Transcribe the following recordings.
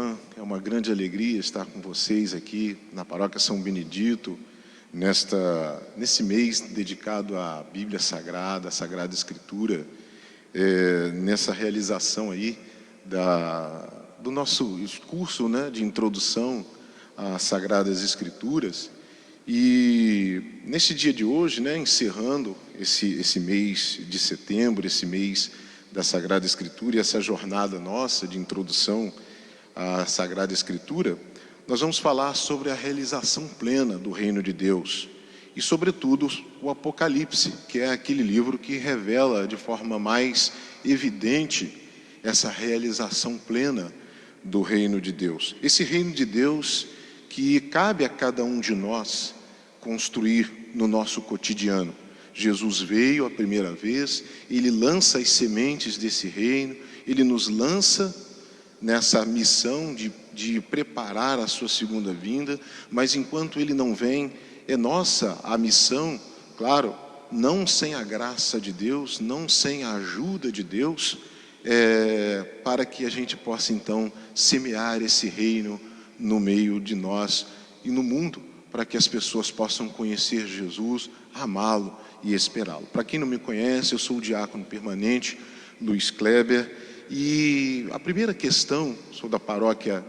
irmã, é uma grande alegria estar com vocês aqui na Paróquia São Benedito, nesse mês dedicado à Bíblia Sagrada, à Sagrada Escritura, nessa realização aí do nosso curso, né, de introdução às Sagradas Escrituras. E nesse dia de hoje, né, encerrando esse mês de setembro, esse mês da Sagrada Escritura e essa jornada nossa de introdução à Sagrada Escritura, nós vamos falar sobre a realização plena do Reino de Deus e, sobretudo, o Apocalipse, que é aquele livro que revela de forma mais evidente essa realização plena do Reino de Deus. Esse Reino de Deus que cabe a cada um de nós construir no nosso cotidiano. Jesus veio a primeira vez, Ele lança as sementes desse reino, Ele nos lança nessa missão de preparar a sua segunda vinda, mas enquanto Ele não vem, é nossa a missão, claro, não sem a graça de Deus, não sem a ajuda de Deus, para que a gente possa então semear esse reino no meio de nós e no mundo, para que as pessoas possam conhecer Jesus, amá-lo e esperá-lo. Para quem não me conhece, eu sou o diácono permanente Luiz Kleber, e a primeira questão, sou da paróquia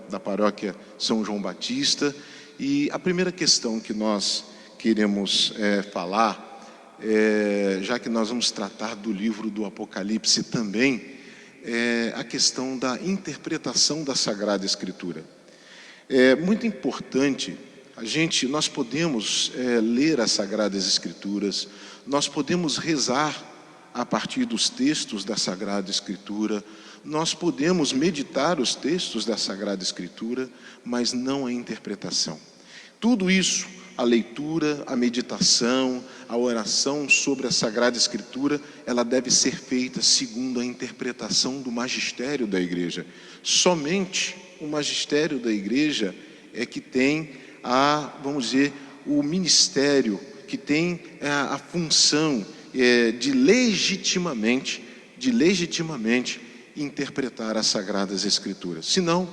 São João Batista, e a primeira questão que nós queremos falar, já que nós vamos tratar do livro do Apocalipse também, é a questão da interpretação da Sagrada Escritura. É muito importante. Nós podemos ler as Sagradas Escrituras, nós podemos rezar a partir dos textos da Sagrada Escritura, nós podemos meditar os textos da Sagrada Escritura, mas não a interpretação. Tudo isso, a leitura, a meditação, a oração sobre a Sagrada Escritura, ela deve ser feita segundo a interpretação do magistério da Igreja. Somente o magistério da Igreja é que tem vamos dizer, o ministério, que tem a função de legitimamente interpretar as Sagradas Escrituras. Senão,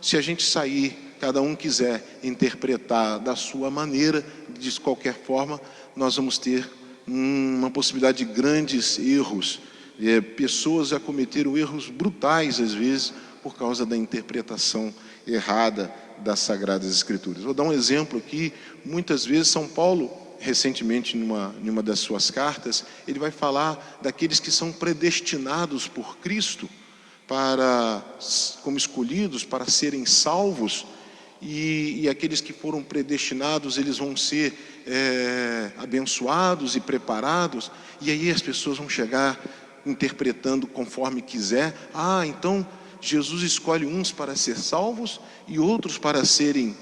se a gente sair, cada um quiser interpretar da sua maneira, de qualquer forma, nós vamos ter uma possibilidade de grandes erros. Pessoas a cometeram erros brutais, às vezes, por causa da interpretação errada das Sagradas Escrituras. Vou dar um exemplo aqui. Muitas vezes São Paulo, recentemente, numa das suas cartas, ele vai falar daqueles que são predestinados por Cristo como escolhidos para serem salvos, e aqueles que foram predestinados, eles vão ser abençoados e preparados, e aí as pessoas vão chegar interpretando conforme quiser. Então Jesus escolhe uns para ser salvos e outros para serem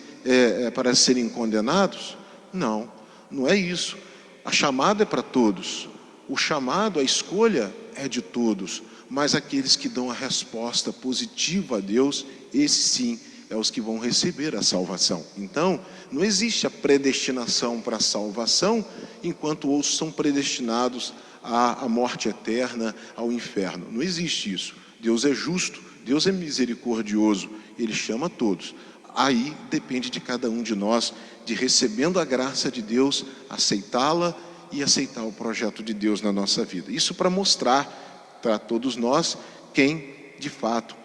condenados? Não, não é isso. A chamada é para todos. O chamado, a escolha é de todos. Mas aqueles que dão a resposta positiva a Deus, esses sim, é os que vão receber a salvação. Então, não existe a predestinação para a salvação, enquanto outros são predestinados à morte eterna, ao inferno. Não existe isso. Deus é justo, Deus é misericordioso, Ele chama todos. Aí depende de cada um de nós, de recebendo a graça de Deus, aceitá-la e aceitar o projeto de Deus na nossa vida. Isso para mostrar para todos nós quem de fato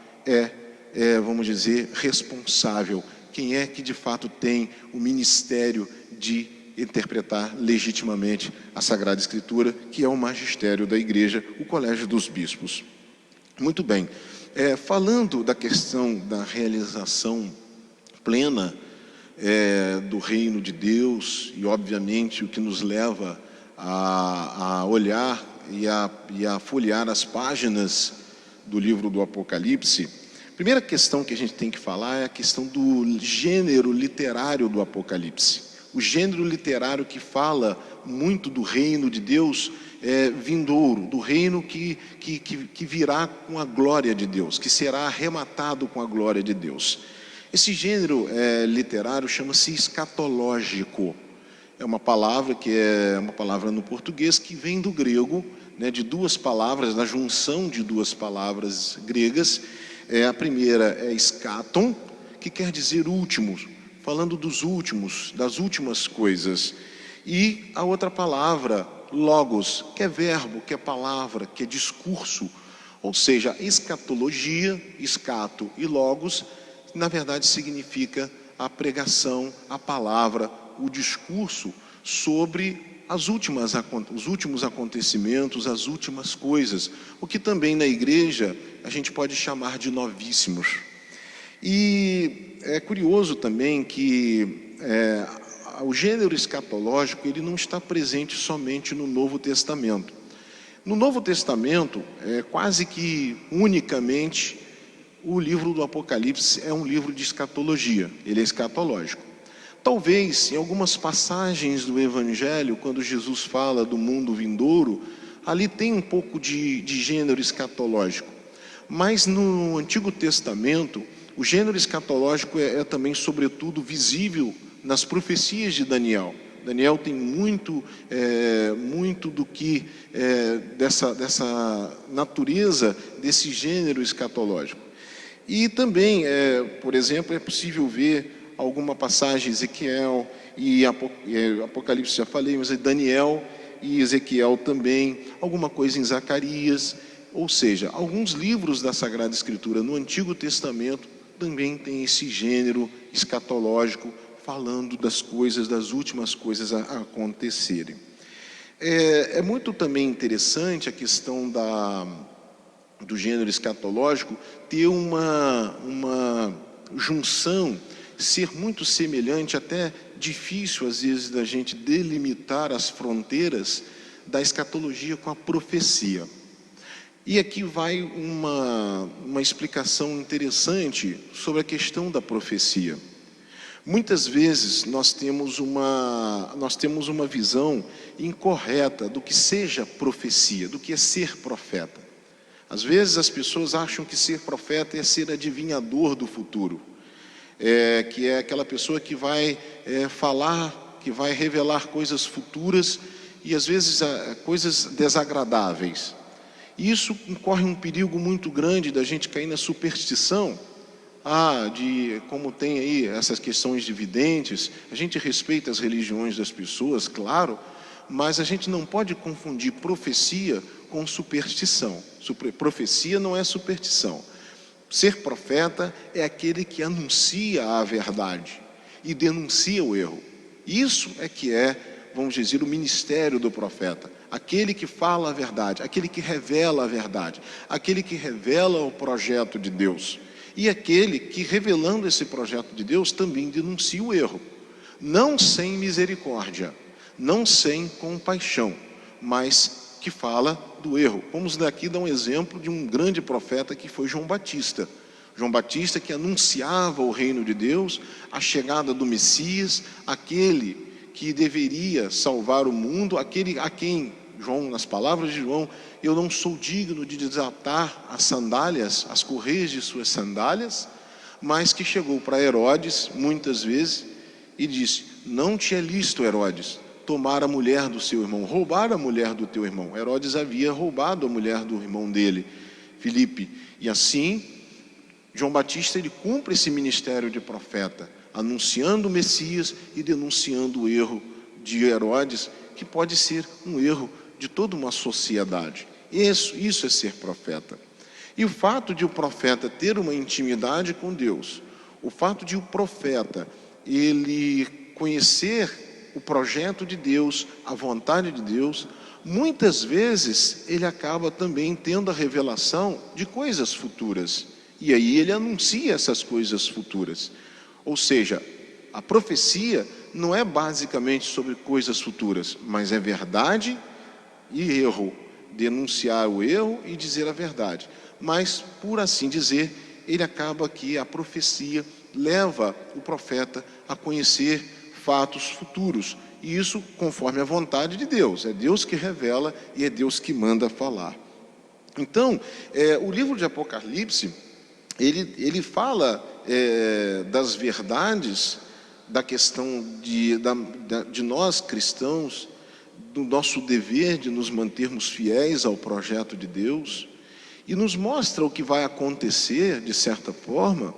vamos dizer, responsável, quem é que de fato tem o ministério de interpretar legitimamente a Sagrada Escritura, que é o magistério da Igreja, o Colégio dos Bispos. Muito bem. Falando da questão da realização plena do reino de Deus, e obviamente o que nos leva a olhar e a folhear as páginas do livro do Apocalipse, a primeira questão que a gente tem que falar é a questão do gênero literário do Apocalipse. O gênero literário que fala muito do reino de Deus vindouro, do reino que virá com a glória de Deus, que será arrematado com a glória de Deus. Esse gênero literário chama-se escatológico. É uma palavra que é uma palavra no português que vem do grego, né, de duas palavras, da junção de duas palavras gregas. A primeira é escaton, que quer dizer últimos, falando dos últimos, das últimas coisas. E a outra palavra, logos, que é verbo, que é palavra, que é discurso. Ou seja, escatologia, escato e logos, na verdade significa a pregação, a palavra, o discurso sobre os últimos acontecimentos, as últimas coisas, o que também na igreja a gente pode chamar de novíssimos. E é curioso também que o gênero escatológico ele não está presente somente no Novo Testamento. No Novo Testamento, quase que unicamente, o livro do Apocalipse é um livro de escatologia, ele é escatológico. Talvez, em algumas passagens do Evangelho, quando Jesus fala do mundo vindouro, ali tem um pouco de gênero escatológico. Mas no Antigo Testamento, o gênero escatológico é também, sobretudo, visível nas profecias de Daniel. Daniel tem muito do que, dessa natureza, desse gênero escatológico. E também, por exemplo, é possível ver alguma passagem, Ezequiel e Apocalipse, já falei, mas Daniel e Ezequiel também, alguma coisa em Zacarias, ou seja, alguns livros da Sagrada Escritura no Antigo Testamento também tem esse gênero escatológico, falando das coisas, das últimas coisas a acontecerem. É muito também interessante a questão do gênero escatológico ter uma junção, ser muito semelhante, até difícil às vezes da gente delimitar as fronteiras da escatologia com a profecia. E aqui vai uma explicação interessante sobre a questão da profecia. Muitas vezes nós temos uma visão incorreta do que seja profecia, do que é ser profeta. Às vezes as pessoas acham que ser profeta é ser adivinhador do futuro, que é aquela pessoa que vai falar, que vai revelar coisas futuras e às vezes coisas desagradáveis. E isso corre um perigo muito grande da gente cair na superstição, como tem aí essas questões de videntes. A gente respeita as religiões das pessoas, claro, mas a gente não pode confundir profecia com superstição. Profecia não é superstição. Ser profeta é aquele que anuncia a verdade e denuncia o erro. Isso é que vamos dizer, o ministério do profeta. Aquele que fala a verdade, aquele que revela a verdade, aquele que revela o projeto de Deus. E aquele que, revelando esse projeto de Deus, também denuncia o erro. Não sem misericórdia, não sem compaixão, mas que fala do erro. Vamos daqui dar um exemplo de um grande profeta que foi João Batista. João Batista que anunciava o reino de Deus, a chegada do Messias, aquele que deveria salvar o mundo, aquele a quem João, nas palavras de João, eu não sou digno de desatar as sandálias, as correias de suas sandálias, mas que chegou para Herodes muitas vezes e disse: não te é lícito, Herodes, tomar a mulher do seu irmão, roubar a mulher do teu irmão. Herodes havia roubado a mulher do irmão dele, Filipe. E assim, João Batista ele cumpre esse ministério de profeta, anunciando o Messias e denunciando o erro de Herodes, que pode ser um erro de toda uma sociedade. Isso é ser profeta. E o fato de o profeta ter uma intimidade com Deus, o fato de o profeta ele conhecer o projeto de Deus, a vontade de Deus, muitas vezes ele acaba também tendo a revelação de coisas futuras. E aí ele anuncia essas coisas futuras. Ou seja, a profecia não é basicamente sobre coisas futuras, mas é verdade e erro, denunciar o erro e dizer a verdade. Mas, por assim dizer, ele acaba que a profecia leva o profeta a conhecer fatos futuros. E isso conforme a vontade de Deus. É Deus que revela e é Deus que manda falar. Então, o livro de Apocalipse, ele fala das verdades, da questão de nós cristãos, do nosso dever de nos mantermos fiéis ao projeto de Deus, e nos mostra o que vai acontecer, de certa forma,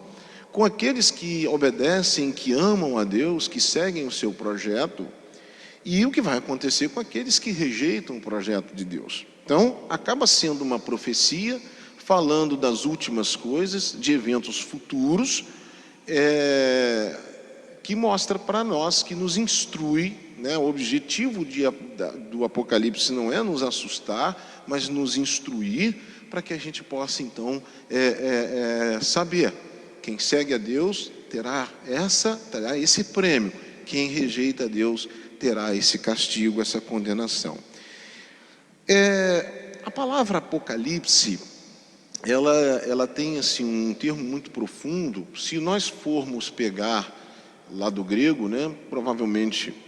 com aqueles que obedecem, que amam a Deus, que seguem o seu projeto, e o que vai acontecer com aqueles que rejeitam o projeto de Deus. Então, acaba sendo uma profecia, falando das últimas coisas, de eventos futuros, que mostra para nós, que nos instrui, né? O objetivo do Apocalipse não é nos assustar, mas nos instruir, para que a gente possa, então, saber. Quem segue a Deus terá esse prêmio. Quem rejeita a Deus terá esse castigo, essa condenação. A palavra Apocalipse, ela tem assim um termo muito profundo. Se nós formos pegar lá do grego, né,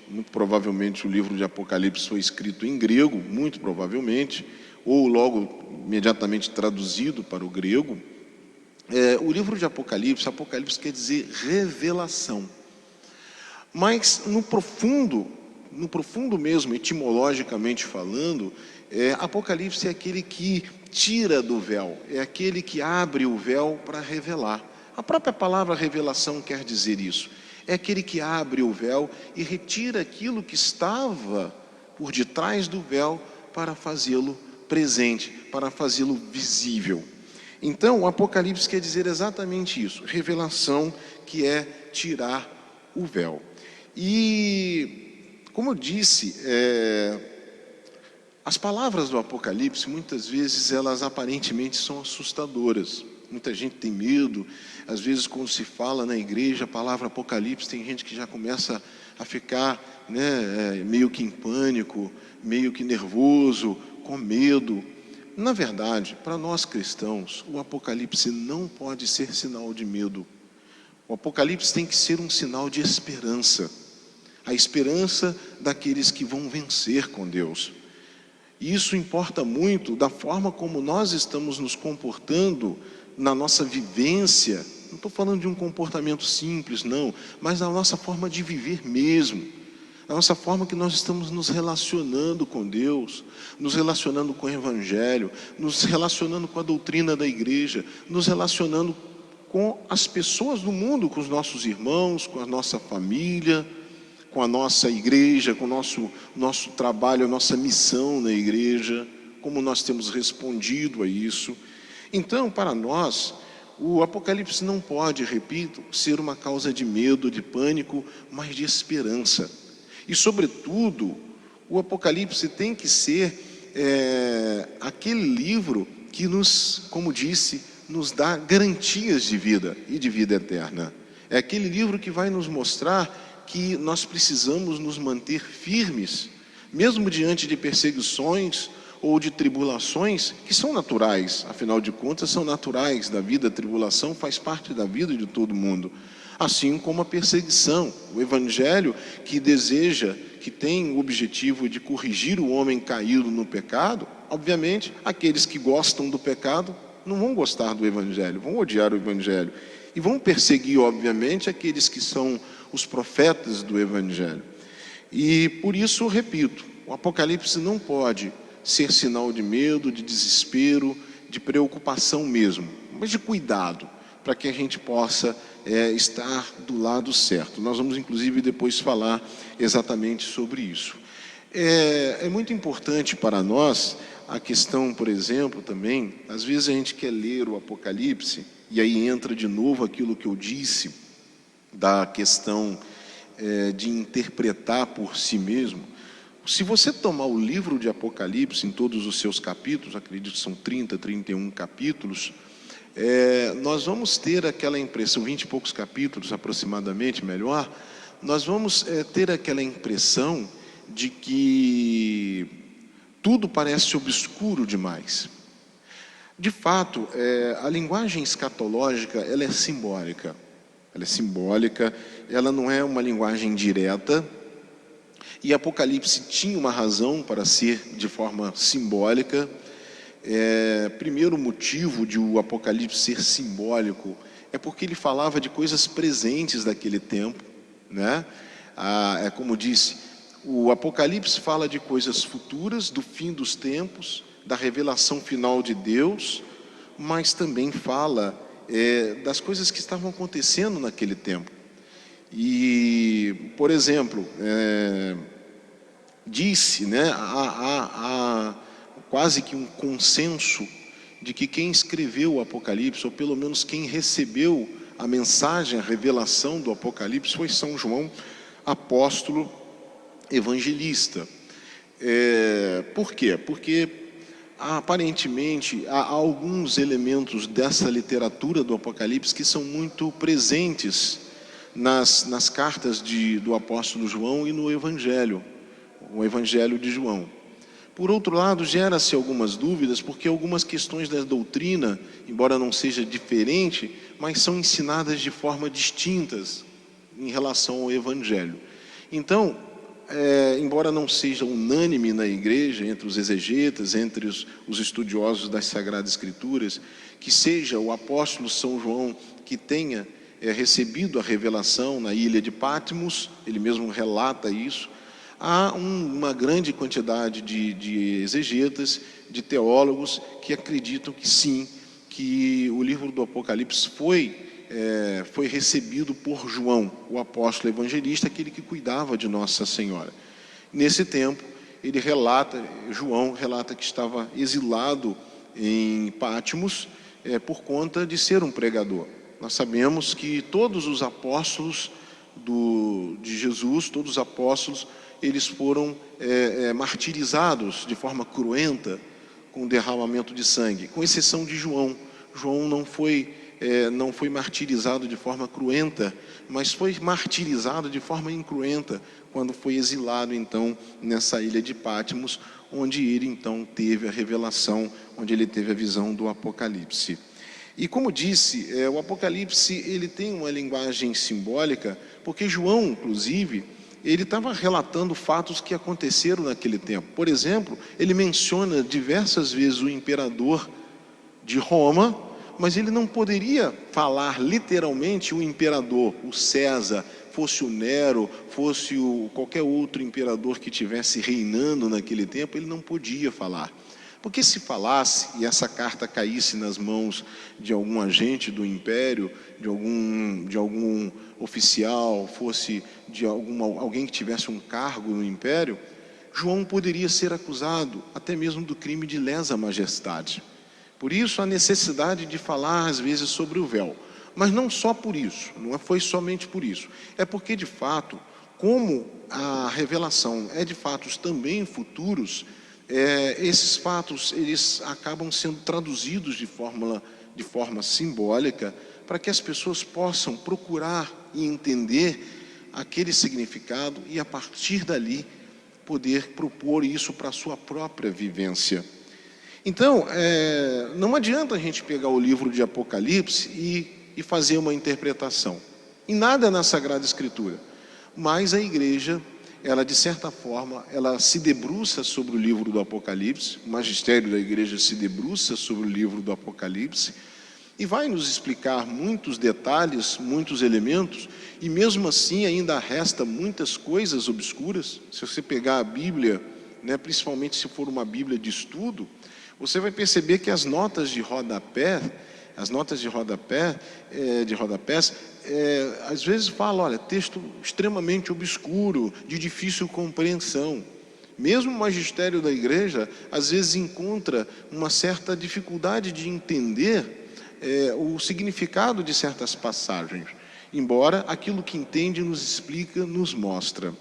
muito provavelmente o livro de Apocalipse foi escrito em grego, muito provavelmente, ou logo imediatamente traduzido para o grego. O livro de Apocalipse quer dizer revelação. Mas no profundo mesmo, etimologicamente falando, Apocalipse é aquele que tira do véu, é aquele que abre o véu para revelar. A própria palavra revelação quer dizer isso. É aquele que abre o véu e retira aquilo que estava por detrás do véu para fazê-lo presente, para fazê-lo visível. Então, o Apocalipse quer dizer exatamente isso, revelação, que é tirar o véu. E, como eu disse, as palavras do Apocalipse, muitas vezes, elas aparentemente são assustadoras. Muita gente tem medo. Às vezes, quando se fala na igreja a palavra Apocalipse, tem gente que já começa a ficar, né, meio que em pânico, meio que nervoso, com medo. Na verdade, para nós cristãos, o Apocalipse não pode ser sinal de medo. O Apocalipse tem que ser um sinal de esperança. A esperança daqueles que vão vencer com Deus. E isso importa muito da forma como nós estamos nos comportando na nossa vivência. Não estou falando de um comportamento simples, não, mas na nossa forma de viver mesmo. A nossa forma que nós estamos nos relacionando com Deus, nos relacionando com o Evangelho, nos relacionando com a doutrina da igreja, nos relacionando com as pessoas do mundo, com os nossos irmãos, com a nossa família, com a nossa igreja, com o nosso trabalho, a nossa missão na igreja, como nós temos respondido a isso. Então, para nós, o Apocalipse não pode, repito, ser uma causa de medo, de pânico, mas de esperança. E, sobretudo, o Apocalipse tem que ser aquele livro que nos, como disse, nos dá garantias de vida e de vida eterna. É aquele livro que vai nos mostrar que nós precisamos nos manter firmes, mesmo diante de perseguições ou de tribulações que são naturais. Afinal de contas, são naturais da vida. A tribulação faz parte da vida de todo mundo. Assim como a perseguição. O Evangelho que deseja, que tem o objetivo de corrigir o homem caído no pecado, obviamente, aqueles que gostam do pecado não vão gostar do Evangelho, vão odiar o Evangelho. E vão perseguir, obviamente, aqueles que são os profetas do Evangelho. E por isso, repito, o Apocalipse não pode ser sinal de medo, de desespero, de preocupação mesmo, mas de cuidado, para que a gente possa estar do lado certo. Nós vamos, inclusive, depois falar exatamente sobre isso. É muito importante para nós a questão, por exemplo, também, às vezes a gente quer ler o Apocalipse, e aí entra de novo aquilo que eu disse, da questão de interpretar por si mesmo. Se você tomar o livro de Apocalipse em todos os seus capítulos, acredito que são 30, 31 capítulos, nós vamos ter aquela impressão, 20 e poucos capítulos aproximadamente, melhor, nós vamos ter aquela impressão de que tudo parece obscuro demais. De fato, a linguagem escatológica, ela é simbólica. Ela é simbólica, ela não é uma linguagem direta. E Apocalipse tinha uma razão para ser de forma simbólica. Primeiro motivo de o Apocalipse ser simbólico é porque ele falava de coisas presentes daquele tempo, né? Como disse, o Apocalipse fala de coisas futuras, do fim dos tempos, da revelação final de Deus, mas também fala das coisas que estavam acontecendo naquele tempo. E, por exemplo, disse, né, há quase que um consenso de que quem escreveu o Apocalipse, ou pelo menos quem recebeu a mensagem, a revelação do Apocalipse, foi São João, apóstolo evangelista. Por quê? Porque aparentemente há alguns elementos dessa literatura do Apocalipse que são muito presentes nas cartas do apóstolo João e no Evangelho, o Evangelho de João. Por outro lado, gera-se algumas dúvidas, porque algumas questões da doutrina, embora não seja diferente, mas são ensinadas de forma distintas em relação ao Evangelho. Então, embora não seja unânime na igreja, entre os exegetas, entre os estudiosos das Sagradas Escrituras, que seja o apóstolo São João que tenha recebido a revelação na ilha de Patmos, ele mesmo relata isso. Há uma grande quantidade de exegetas, de teólogos, que acreditam que sim, que o livro do Apocalipse foi recebido por João, o apóstolo evangelista, aquele que cuidava de Nossa Senhora. Nesse tempo, João relata que estava exilado em Patmos por conta de ser um pregador. Nós sabemos que todos os apóstolos de Jesus, todos os apóstolos, eles foram martirizados de forma cruenta, com derramamento de sangue, com exceção de João. João não foi martirizado de forma cruenta, mas foi martirizado de forma incruenta, quando foi exilado, então, nessa ilha de Patmos, onde ele, então, teve a revelação, onde ele teve a visão do Apocalipse. E como disse, o Apocalipse, ele tem uma linguagem simbólica, porque João, inclusive, ele estava relatando fatos que aconteceram naquele tempo. Por exemplo, ele menciona diversas vezes o imperador de Roma, mas ele não poderia falar literalmente o imperador, o César, fosse o Nero, fosse qualquer outro imperador que estivesse reinando naquele tempo, ele não podia falar. Porque se falasse e essa carta caísse nas mãos de algum agente do império, de algum oficial, fosse de alguém que tivesse um cargo no império, João poderia ser acusado até mesmo do crime de lesa majestade. Por isso a necessidade de falar às vezes sobre o véu. Mas não só por isso, não foi somente por isso. É porque de fato, como a revelação é de fatos também futuros, esses fatos eles acabam sendo traduzidos de forma simbólica, para que as pessoas possam procurar e entender aquele significado e a partir dali poder propor isso para a sua própria vivência. Então, não adianta a gente pegar o livro de Apocalipse e fazer uma interpretação. Em nada na Sagrada Escritura, mas a igreja, ela de certa forma, ela se debruça sobre o livro do Apocalipse, o magistério da igreja se debruça sobre o livro do Apocalipse e vai nos explicar muitos detalhes, muitos elementos, e mesmo assim ainda resta muitas coisas obscuras. Se você pegar a Bíblia, né, principalmente se for uma Bíblia de estudo, você vai perceber que as notas de rodapés, às vezes falam, olha, texto extremamente obscuro, de difícil compreensão. Mesmo o magistério da igreja, às vezes encontra uma certa dificuldade de entender o significado de certas passagens, embora aquilo que entende nos explica, nos mostra.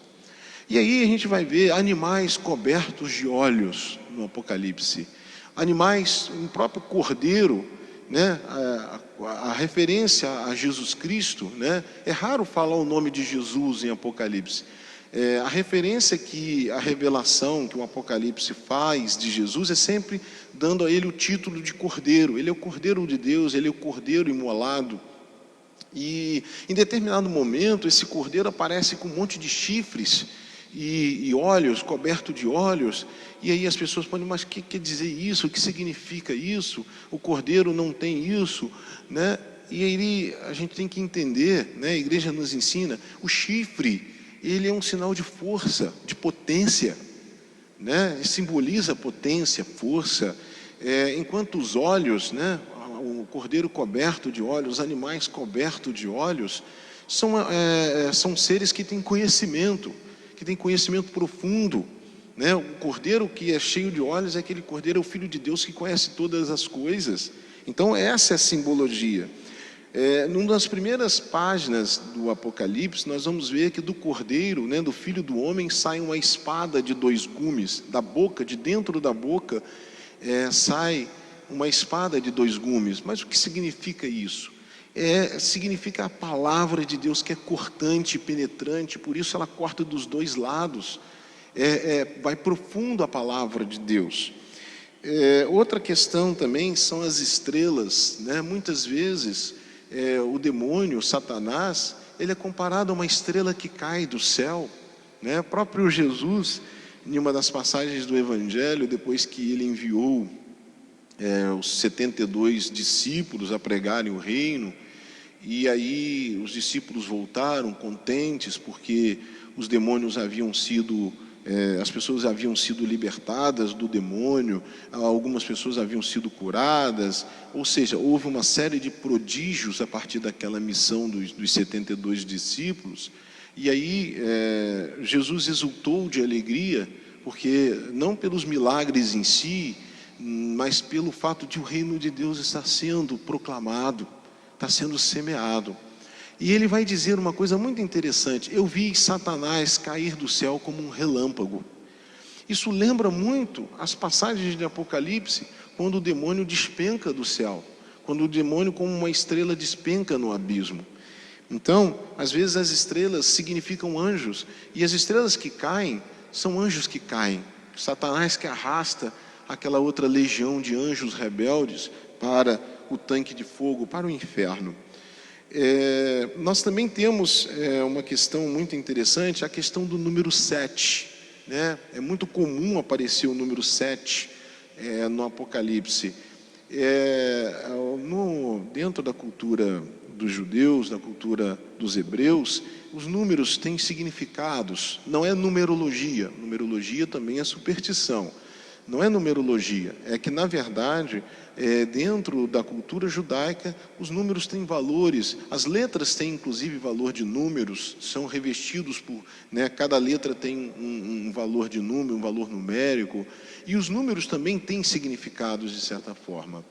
E aí a gente vai ver animais cobertos de olhos no Apocalipse. Animais, um próprio cordeiro, né? A referência a Jesus Cristo, né? É raro falar o nome de Jesus em Apocalipse. A referência que a revelação que o Apocalipse faz de Jesus é sempre dando a ele o título de cordeiro. Ele é o cordeiro de Deus, ele é o cordeiro imolado. E em determinado momento esse cordeiro aparece com um monte de chifres e olhos, coberto de olhos, e aí as pessoas podem, mas o que quer dizer isso? O que significa isso? O cordeiro não tem isso, né? E aí a gente tem que entender, né? A igreja nos ensina, o chifre, ele é um sinal de força, de potência, né? Simboliza potência, força, enquanto os olhos, né? cordeiro coberto de olhos, os animais cobertos de olhos, são seres que têm conhecimento profundo, né? O cordeiro que é cheio de olhos é aquele cordeiro, é o Filho de Deus que conhece todas as coisas. Então essa é a simbologia. Numa das primeiras páginas do Apocalipse, nós vamos ver que do cordeiro, né, do Filho do Homem, sai uma espada de 2 gumes, da boca, de dentro da boca, sai uma espada de 2 gumes. Mas o que significa isso? Significa a palavra de Deus, que é cortante e penetrante, por isso ela corta dos 2 lados, vai profundo a palavra de Deus. Outra questão também são as estrelas, né? Muitas vezes o demônio, Satanás, ele é comparado a uma estrela que cai do céu, né? O próprio Jesus, em uma das passagens do Evangelho, depois que ele enviou os 72 discípulos a pregarem o reino, e aí os discípulos voltaram contentes porque os demônios haviam sido, as pessoas haviam sido libertadas do demônio, algumas pessoas haviam sido curadas, ou seja, houve uma série de prodígios a partir daquela missão dos 72 discípulos. E aí Jesus exultou de alegria, porque não pelos milagres em si, mas pelo fato de o reino de Deus estar sendo proclamado, está sendo semeado. E ele vai dizer uma coisa muito interessante: eu vi Satanás cair do céu como um relâmpago. Isso lembra muito as passagens de Apocalipse, quando o demônio despenca do céu, quando o demônio como uma estrela despenca no abismo. Então, às vezes as estrelas significam anjos, e as estrelas que caem são anjos que caem. Satanás que arrasta aquela outra legião de anjos rebeldes para o tanque de fogo, para o inferno. Nós também temos uma questão muito interessante, a questão do número 7, né? É muito comum aparecer o número 7 no Apocalipse. Dentro da cultura dos judeus, da cultura dos hebreus, os números têm significados, não é numerologia. Numerologia também é superstição. Não é numerologia, é que na verdade, dentro da cultura judaica, os números têm valores, as letras têm inclusive valor de números, são revestidos por, né, cada letra tem um valor de número, um valor numérico, e os números também têm significados de certa forma.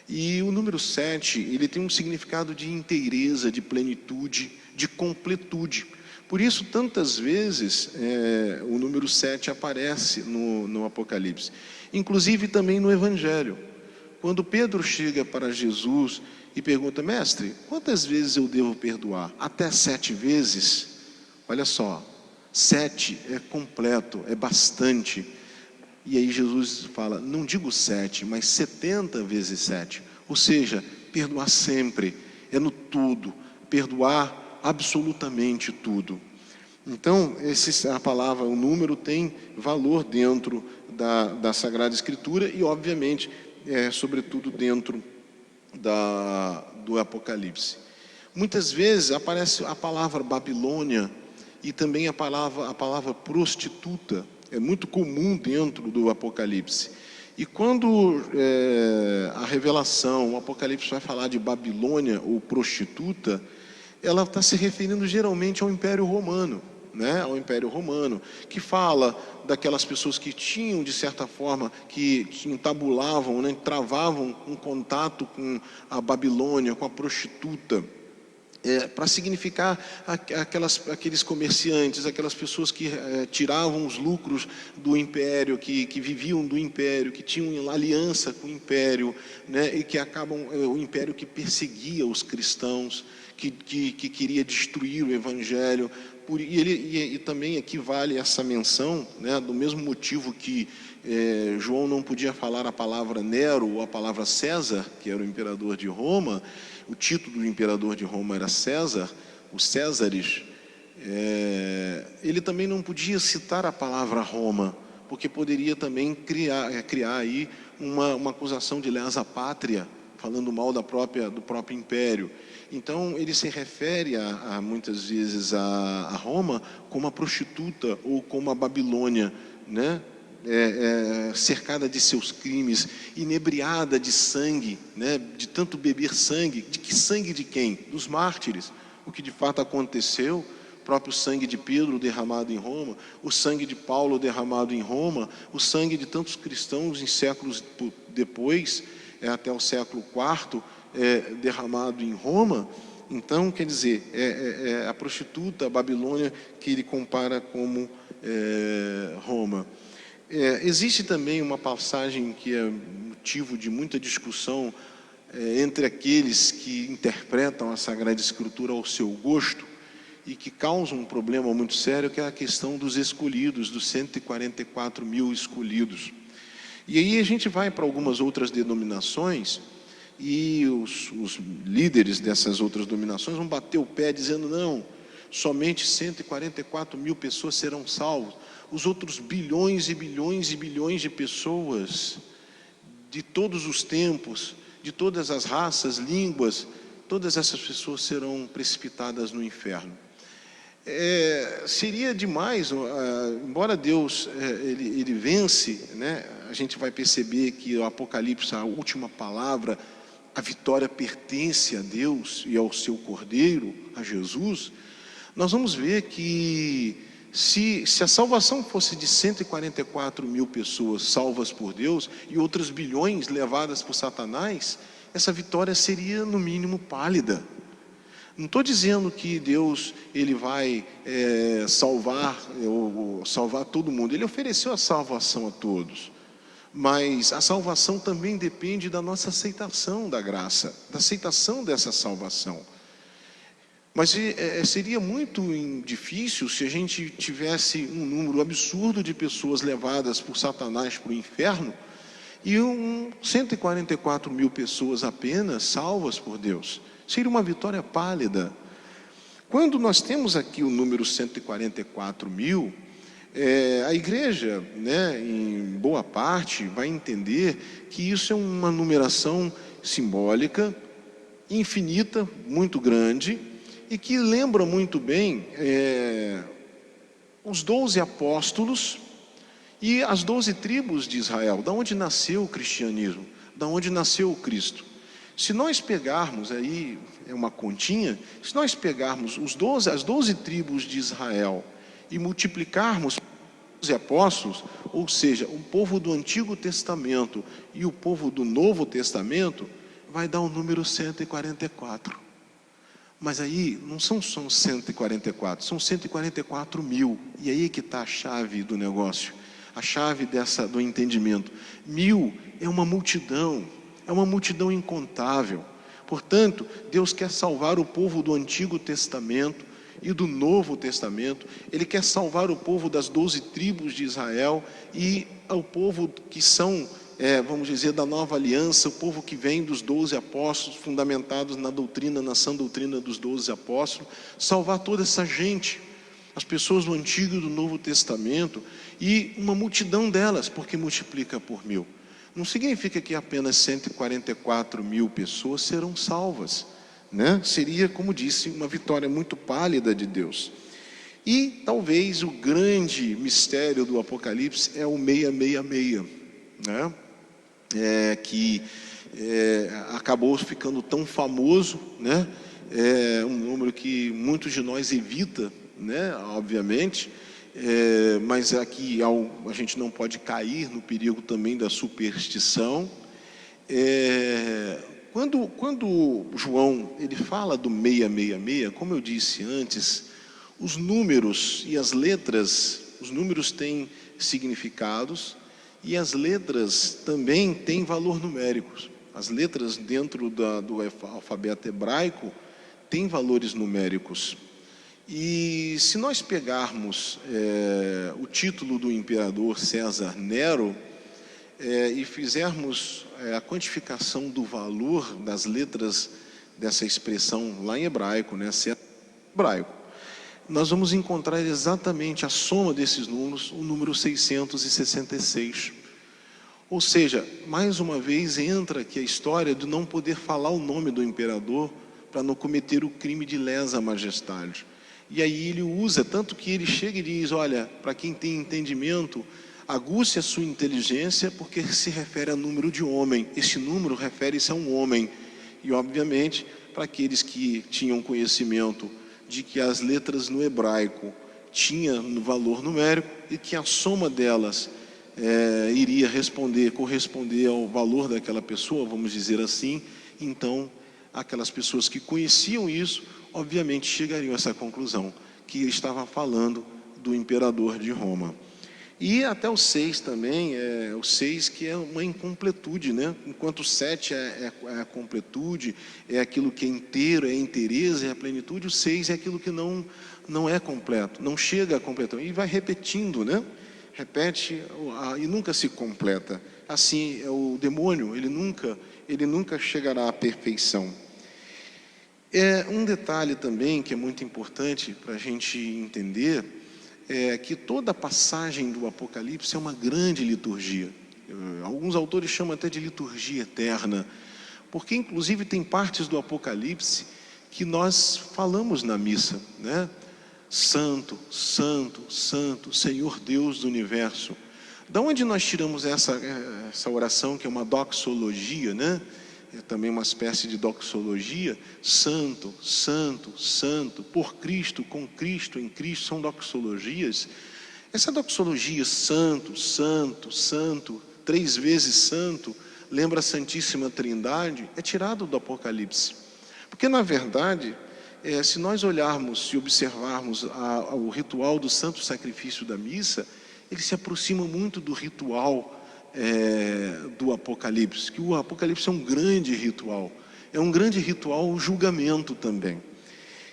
E o número 7, ele tem um significado de inteireza, de plenitude, de completude. Por isso, tantas vezes, o número 7 aparece no Apocalipse. Inclusive também no Evangelho. Quando Pedro chega para Jesus e pergunta: mestre, quantas vezes eu devo perdoar? Até 7 vezes? Olha só, 7 é completo, é bastante. E aí Jesus fala: não digo 7, mas 70 vezes 7. Ou seja, perdoar sempre, é no tudo, perdoar absolutamente tudo. Então, a palavra, o número tem valor dentro da Sagrada Escritura e, obviamente, sobretudo dentro do Apocalipse. Muitas vezes aparece a palavra Babilônia e também a palavra prostituta. É muito comum dentro do Apocalipse. E quando a revelação, o Apocalipse vai falar de Babilônia ou prostituta, ela está se referindo geralmente ao Império Romano, né? Ao Império Romano, que fala daquelas pessoas que tinham, de certa forma, que entabulavam, né, travavam um contato com a Babilônia, com a prostituta, para significar aqueles comerciantes, aquelas pessoas que tiravam os lucros do império, que viviam do império, que tinham aliança com o império, né, e que o império que perseguia os cristãos, que queria destruir o evangelho. E também aqui vale essa menção, né, do mesmo motivo que João não podia falar a palavra Nero ou a palavra César, que era o imperador de Roma. O título do imperador de Roma era César, os Césares. Ele também não podia citar a palavra Roma, porque poderia também criar aí uma acusação de lesa pátria, falando mal do próprio império. Então ele se refere muitas vezes a Roma como a prostituta ou como a Babilônia, né, cercada de seus crimes, inebriada de sangue, né, de tanto beber sangue. De que sangue de quem? Dos mártires. O que de fato aconteceu, o próprio sangue de Pedro derramado em Roma, o sangue de Paulo derramado em Roma, o sangue de tantos cristãos em séculos depois, até o século IV, derramado em Roma. Então, quer dizer, a prostituta, a Babilônia, que ele compara como Roma. Existe também uma passagem que é motivo de muita discussão entre aqueles que interpretam a Sagrada Escritura ao seu gosto e que causam um problema muito sério, que é a questão dos escolhidos, dos 144 mil escolhidos. E aí a gente vai para algumas outras denominações e os líderes dessas outras denominações vão bater o pé dizendo: não, somente 144 mil pessoas serão salvas. Os outros bilhões e bilhões e bilhões de pessoas, de todos os tempos, de todas as raças, línguas, todas essas pessoas serão precipitadas no inferno. Seria demais, embora Deus ele vence, né? A gente vai perceber que o Apocalipse, a última palavra, a vitória pertence a Deus e ao seu Cordeiro, a Jesus. Nós vamos ver que se a salvação fosse de 144 mil pessoas salvas por Deus e outras bilhões levadas por Satanás, essa vitória seria no mínimo pálida. Não estou dizendo que Deus ele vai salvar todo mundo. Ele ofereceu a salvação a todos, mas a salvação também depende da nossa aceitação da graça, da aceitação dessa salvação. Mas seria muito difícil se a gente tivesse um número absurdo de pessoas levadas por Satanás para o inferno e 144 mil pessoas apenas salvas por Deus. Seria uma vitória pálida. Quando nós temos aqui o número 144 mil, a igreja, né, em boa parte, vai entender que isso é uma numeração simbólica, infinita, muito grande, e que lembra muito bem os 12 apóstolos e as 12 tribos de Israel, da onde nasceu o cristianismo, da onde nasceu o Cristo. Se nós pegarmos aí, uma continha, se nós pegarmos as 12 tribos de Israel e multiplicarmos os apóstolos, ou seja, o povo do Antigo Testamento e o povo do Novo Testamento, vai dar o número 144. Mas aí não são só 144, são 144 mil. E aí que está a chave do negócio, a chave do entendimento. 1000 é uma multidão incontável. Portanto, Deus quer salvar o povo do Antigo Testamento e do Novo Testamento. Ele quer salvar o povo das 12 tribos de Israel e o povo que são, vamos dizer, da nova aliança, o povo que vem dos 12 apóstolos, fundamentados na sã doutrina dos 12 apóstolos. Salvar toda essa gente, as pessoas do Antigo e do Novo Testamento, e uma multidão delas, porque multiplica por 1000. Não significa que apenas 144 mil pessoas serão salvas, né? Seria, como disse, uma vitória muito pálida de Deus. E talvez o grande mistério do Apocalipse é o 666, né? Que acabou ficando tão famoso, né? É um número que muitos de nós evita, né? Obviamente. Mas aqui a gente não pode cair no perigo também da superstição. Quando João ele fala do 666, como eu disse antes, os números e as letras, os números têm significados e as letras também têm valor numérico. As letras dentro do alfabeto hebraico têm valores numéricos. E se nós pegarmos o título do imperador César Nero e fizermos a quantificação do valor das letras dessa expressão lá em hebraico, né, hebraico, nós vamos encontrar exatamente a soma desses números, o número 666. Ou seja, mais uma vez entra aqui a história de não poder falar o nome do imperador para não cometer o crime de lesa majestade. E aí ele usa, tanto que ele chega e diz: olha, para quem tem entendimento, Aguce a sua inteligência, porque se refere a número de homem. Esse número refere-se a um homem. E, obviamente, para aqueles que tinham conhecimento de que as letras no hebraico tinham no valor numérico e que a soma delas iria corresponder ao valor daquela pessoa, vamos dizer assim, então aquelas pessoas que conheciam isso, obviamente chegariam a essa conclusão, que ele estava falando do imperador de Roma. E até o 6 também, o 6 que é uma incompletude, né? Enquanto o 7 é a completude, é aquilo que é inteiro, é a inteireza, é a plenitude, o 6 é aquilo que não é completo, não chega a completar. E vai repetindo, né? Repete e nunca se completa. Assim, o demônio, ele nunca chegará à perfeição. Um detalhe também que é muito importante para a gente entender, que toda a passagem do Apocalipse é uma grande liturgia. Alguns autores chamam até de liturgia eterna, porque inclusive tem partes do Apocalipse que nós falamos na missa, né? Santo, Santo, Santo, Senhor Deus do Universo. Da onde nós tiramos essa oração, que é uma doxologia, né? É também uma espécie de doxologia. Santo, Santo, Santo, por Cristo, com Cristo, em Cristo, são doxologias. Essa doxologia, Santo, Santo, Santo, 3 vezes Santo, lembra a Santíssima Trindade, é tirado do Apocalipse. Porque, na verdade, se nós olharmos e observarmos o ritual do Santo Sacrifício da Missa, ele se aproxima muito do ritual do Apocalipse, que o Apocalipse é um grande ritual, o julgamento também.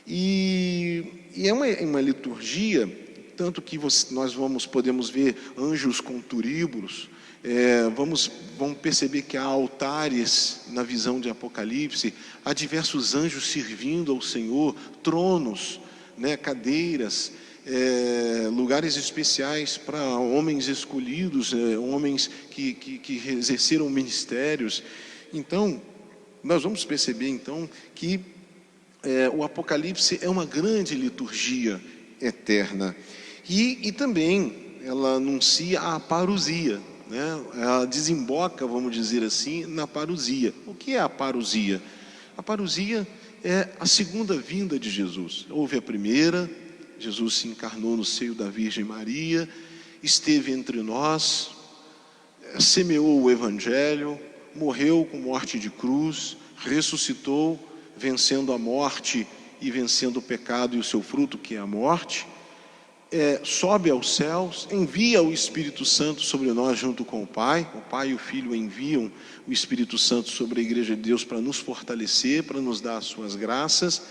E é uma liturgia, tanto que nós podemos ver anjos com turíbulos, vamos perceber que há altares na visão de Apocalipse, há diversos anjos servindo ao Senhor, tronos, né, cadeiras, lugares especiais para homens escolhidos, homens que exerceram ministérios. Então, nós vamos perceber então que o Apocalipse é uma grande liturgia eterna. E também ela anuncia a parousia, né? Ela desemboca, vamos dizer assim, na parousia. O que é a parousia? A parousia é a segunda vinda de Jesus. Houve a primeira, Jesus se encarnou no seio da Virgem Maria, esteve entre nós, semeou o Evangelho, morreu com morte de cruz, ressuscitou, vencendo a morte e vencendo o pecado e o seu fruto, que é a morte, sobe aos céus, envia o Espírito Santo sobre nós junto com o Pai e o Filho enviam o Espírito Santo sobre a Igreja de Deus para nos fortalecer, para nos dar as suas graças,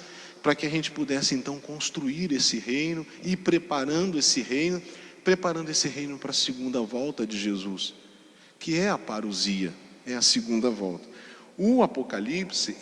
para que a gente pudesse então construir esse reino e preparando esse reino para a segunda volta de Jesus, que é a parousia, é a segunda volta. O Apocalipse,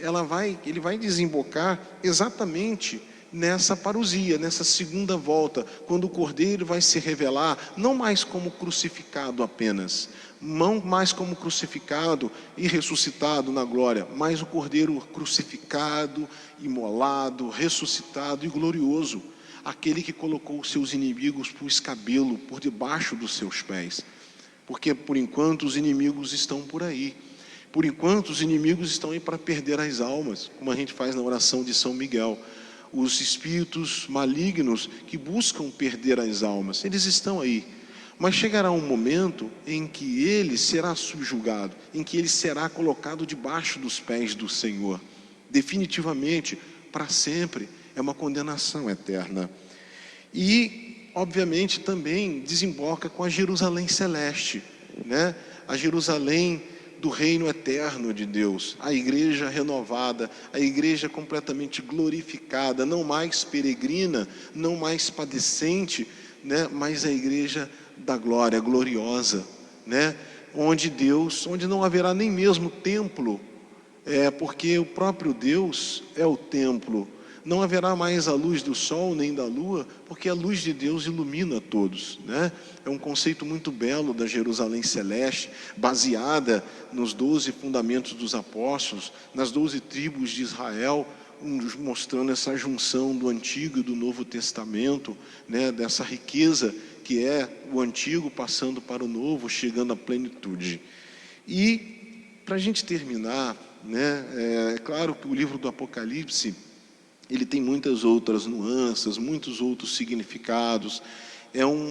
ele vai desembocar exatamente nessa parousia, nessa segunda volta, quando o Cordeiro vai se revelar, não mais como crucificado apenas, não mais como crucificado e ressuscitado na glória, mas o Cordeiro crucificado, imolado, ressuscitado e glorioso, aquele que colocou os seus inimigos por escabelo, por debaixo dos seus pés, porque por enquanto os inimigos estão por aí. Por enquanto os inimigos estão aí para perder as almas, como a gente faz na oração de São Miguel. Os espíritos malignos que buscam perder as almas, eles estão aí. Mas chegará um momento em que ele será subjugado, em que ele será colocado debaixo dos pés do Senhor. Definitivamente, para sempre, é uma condenação eterna. E, obviamente, também desemboca com a Jerusalém celeste, né? A Jerusalém do reino eterno de Deus, a igreja renovada, a igreja completamente glorificada, não mais peregrina, não mais padecente, né? Mas a igreja da glória, gloriosa, né? Onde não haverá nem mesmo templo, porque o próprio Deus é o templo. Não haverá mais a luz do sol nem da lua, porque a luz de Deus ilumina todos, né? É um conceito muito belo da Jerusalém celeste, baseada nos 12 fundamentos dos apóstolos, nas 12 tribos de Israel, mostrando essa junção do Antigo e do Novo Testamento, né, dessa riqueza que é o Antigo passando para o Novo, chegando à plenitude. E, para a gente terminar, né, é claro que o livro do Apocalipse, ele tem muitas outras nuances, muitos outros significados.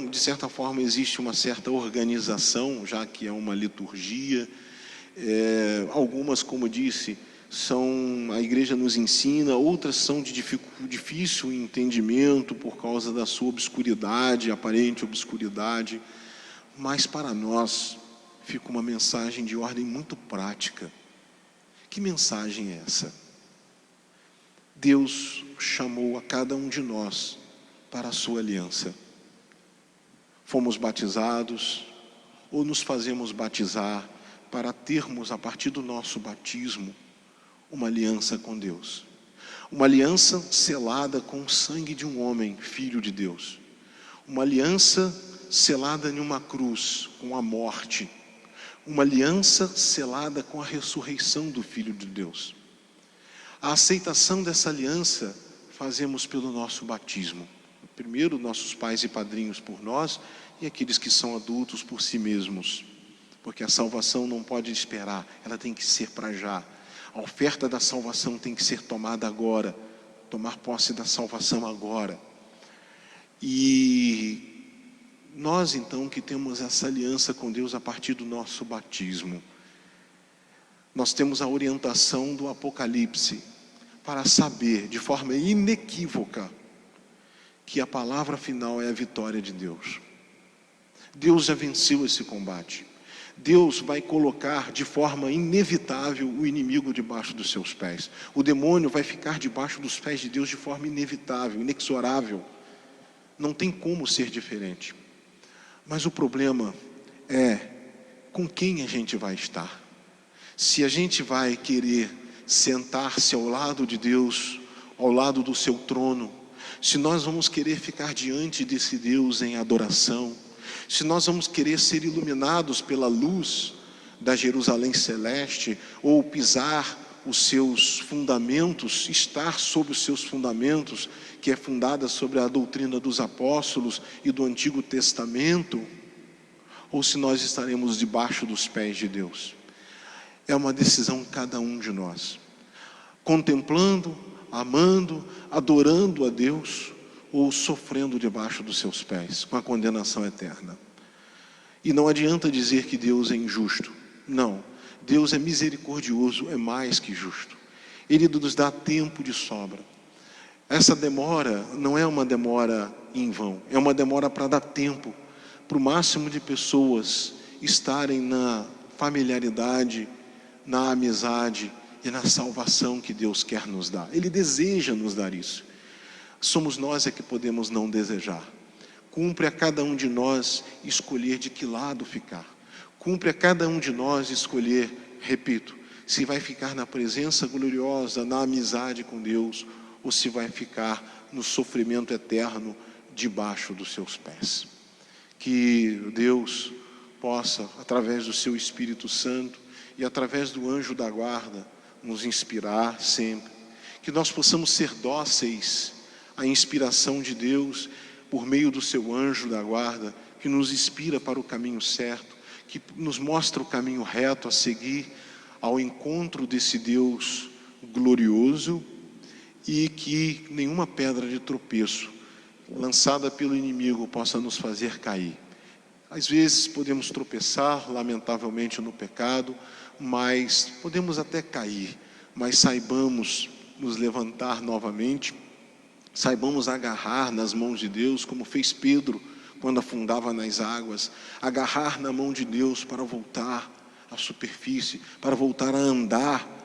De certa forma, existe uma certa organização, já que é uma liturgia. Algumas, como disse, a igreja nos ensina, outras são de difícil entendimento por causa da sua obscuridade, aparente obscuridade. Mas para nós fica uma mensagem de ordem muito prática. Que mensagem é essa? Deus chamou a cada um de nós para a sua aliança. Fomos batizados ou nos fazemos batizar para termos, a partir do nosso batismo, uma aliança com Deus. Uma aliança selada com o sangue de um homem, filho de Deus. Uma aliança selada em uma cruz, com a morte. Uma aliança selada com a ressurreição do Filho de Deus. A aceitação dessa aliança fazemos pelo nosso batismo. Primeiro, nossos pais e padrinhos por nós, e aqueles que são adultos por si mesmos. Porque a salvação não pode esperar, ela tem que ser para já. A oferta da salvação tem que ser tomada agora, tomar posse da salvação agora. E nós então que temos essa aliança com Deus a partir do nosso batismo, nós temos a orientação do Apocalipse para saber de forma inequívoca que a palavra final é a vitória de Deus. Deus já venceu esse combate. Deus vai colocar de forma inevitável o inimigo debaixo dos seus pés. O demônio vai ficar debaixo dos pés de Deus de forma inevitável, inexorável. Não tem como ser diferente. Mas o problema é com quem a gente vai estar. Se a gente vai querer sentar-se ao lado de Deus, ao lado do seu trono, se nós vamos querer ficar diante desse Deus em adoração, se nós vamos querer ser iluminados pela luz da Jerusalém celeste, ou pisar os seus fundamentos, estar sobre os seus fundamentos, que é fundada sobre a doutrina dos apóstolos e do Antigo Testamento, ou se nós estaremos debaixo dos pés de Deus. É uma decisão de cada um de nós, contemplando, amando, adorando a Deus, ou sofrendo debaixo dos seus pés, com a condenação eterna. E não adianta dizer que Deus é injusto. Não, Deus é misericordioso, é mais que justo. Ele nos dá tempo de sobra. Essa demora não é uma demora em vão, é uma demora para dar tempo para o máximo de pessoas estarem na familiaridade, na amizade e na salvação que Deus quer nos dar. Ele deseja nos dar isso. Somos nós que podemos não desejar. Cumpre a cada um de nós escolher de que lado ficar. Cumpre a cada um de nós escolher, repito, se vai ficar na presença gloriosa, na amizade com Deus, ou se vai ficar no sofrimento eterno debaixo dos seus pés. Que Deus possa, através do seu Espírito Santo e através do anjo da guarda, nos inspirar sempre. Que nós possamos ser dóceis à inspiração de Deus por meio do seu anjo da guarda, que nos inspira para o caminho certo, que nos mostra o caminho reto a seguir ao encontro desse Deus glorioso, e que nenhuma pedra de tropeço lançada pelo inimigo possa nos fazer cair. Às vezes podemos tropeçar, lamentavelmente, no pecado, mas podemos até cair, mas saibamos nos levantar novamente, saibamos agarrar nas mãos de Deus, como fez Pedro quando afundava nas águas, agarrar na mão de Deus para voltar à superfície, para voltar a andar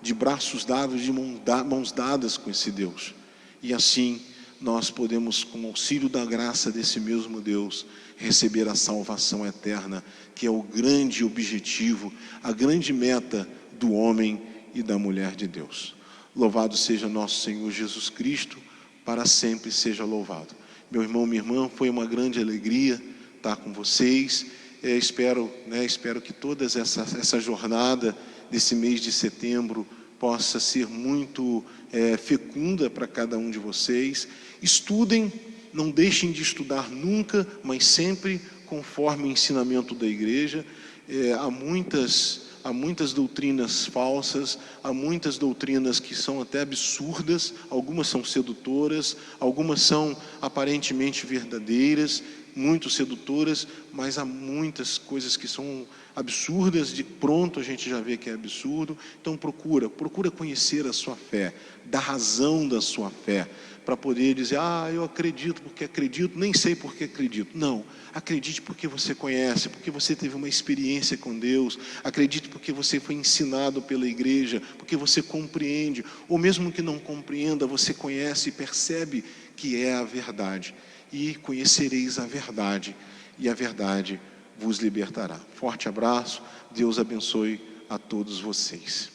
de braços dados, de mãos dadas com esse Deus. E assim nós podemos, com o auxílio da graça desse mesmo Deus, receber a salvação eterna, que é o grande objetivo, a grande meta do homem e da mulher de Deus. Louvado seja nosso Senhor Jesus Cristo, para sempre seja louvado. Meu irmão, minha irmã, foi uma grande alegria estar com vocês. Espero que toda essa jornada desse mês de setembro possa ser muito fecunda para cada um de vocês. Estudem, não deixem de estudar nunca, mas sempre conforme o ensinamento da igreja. Há muitas doutrinas falsas, há muitas doutrinas que são até absurdas, algumas são sedutoras, algumas são aparentemente verdadeiras, muito sedutoras, mas há muitas coisas que são absurdas, de pronto a gente já vê que é absurdo. Então procura conhecer a sua fé, da razão da sua fé, para poder dizer, eu acredito porque acredito, nem sei porque acredito. Não, acredite porque você conhece, porque você teve uma experiência com Deus. Acredite porque você foi ensinado pela igreja, porque você compreende, ou mesmo que não compreenda, você conhece e percebe que é a verdade. E conhecereis a verdade, e a verdade vos libertará. Forte abraço, Deus abençoe a todos vocês.